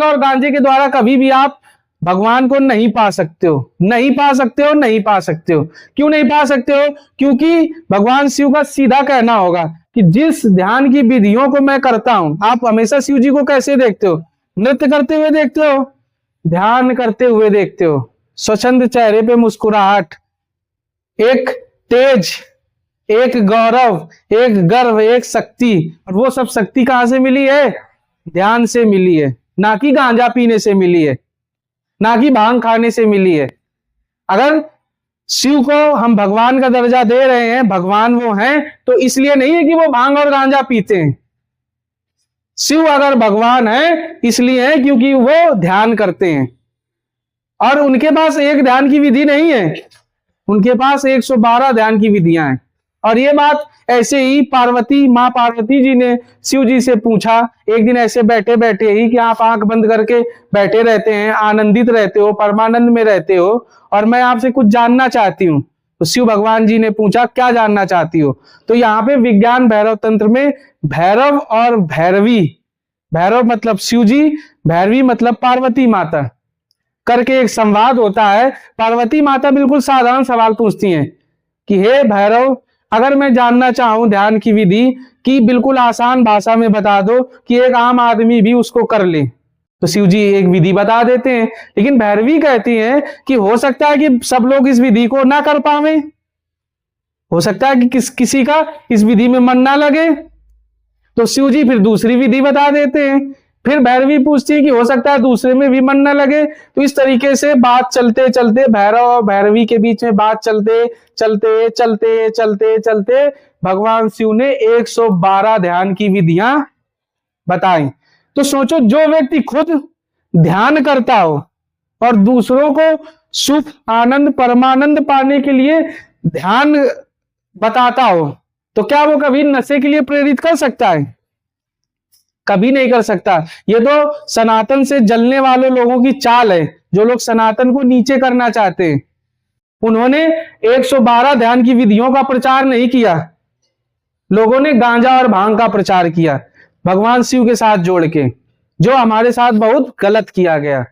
भांग और गांजे के द्वारा कभी भी आप भगवान को नहीं पा सकते हो, नहीं पा सकते हो, नहीं पा सकते हो। क्यों नहीं पा सकते हो? क्योंकि भगवान शिव का सीधा कहना होगा कि जिस ध्यान की विधियों को मैं करता हूं, आप हमेशा शिव जी को कैसे देखते हो? नृत्य करते हुए देखते हो, ध्यान करते हुए देखते हो, स्वच्छंद चेहरे पे मुस्कुराहट, एक तेज, एक गौरव, एक गर्व, एक शक्ति। और वो सब शक्ति कहां से मिली है? ध्यान से मिली है, ना कि गांजा पीने से मिली है, ना कि भांग खाने से मिली है। अगर शिव को हम भगवान का दर्जा दे रहे हैं, भगवान वो हैं, तो इसलिए नहीं है कि वो भांग और गांजा पीते हैं। शिव अगर भगवान है इसलिए है क्योंकि वो ध्यान करते हैं, और उनके पास एक ध्यान की विधि नहीं है, उनके पास 112 ध्यान की विधियां हैं। और ये बात ऐसे ही माँ पार्वती जी ने शिव जी से पूछा एक दिन, ऐसे बैठे बैठे ही, कि आप आंख बंद करके बैठे रहते हैं, आनंदित रहते हो, परमानंद में रहते हो, और मैं आपसे कुछ जानना चाहती हूँ। तो शिव भगवान जी ने पूछा, क्या जानना चाहती हो? तो यहाँ पे विज्ञान भैरव तंत्र में भैरव और भैरवी, भैरव मतलब शिव जी, भैरवी मतलब पार्वती माता करके एक संवाद होता है। पार्वती माता बिल्कुल साधारण सवाल पूछती हैं कि हे भैरव, अगर मैं जानना चाहूं ध्यान की विधि की बिल्कुल आसान भाषा में बता दो कि एक आम आदमी भी उसको कर ले। तो शिव जी एक विधि बता देते हैं, लेकिन भैरवी कहती हैं कि हो सकता है कि सब लोग इस विधि को ना कर पावे, हो सकता है कि किसी का इस विधि में मन ना लगे। तो शिव जी फिर दूसरी विधि बता देते हैं। फिर भैरवी पूछती है कि हो सकता है दूसरे में भी मन न लगे। तो इस तरीके से बात चलते चलते, भैरव और भैरवी के बीच में बात चलते चलते चलते चलते चलते भगवान शिव ने 112 ध्यान की विधियां बताई। तो सोचो, जो व्यक्ति खुद ध्यान करता हो और दूसरों को सुख, आनंद, परमानंद पाने के लिए ध्यान बताता हो, तो क्या वो कभी नशे के लिए प्रेरित कर सकता है? कभी नहीं कर सकता। ये तो सनातन से जलने वाले लोगों की चाल है, जो लोग सनातन को नीचे करना चाहते हैं। उन्होंने 112 ध्यान की विधियों का प्रचार नहीं किया, लोगों ने गांजा और भांग का प्रचार किया भगवान शिव के साथ जोड़ के, जो हमारे साथ बहुत गलत किया गया।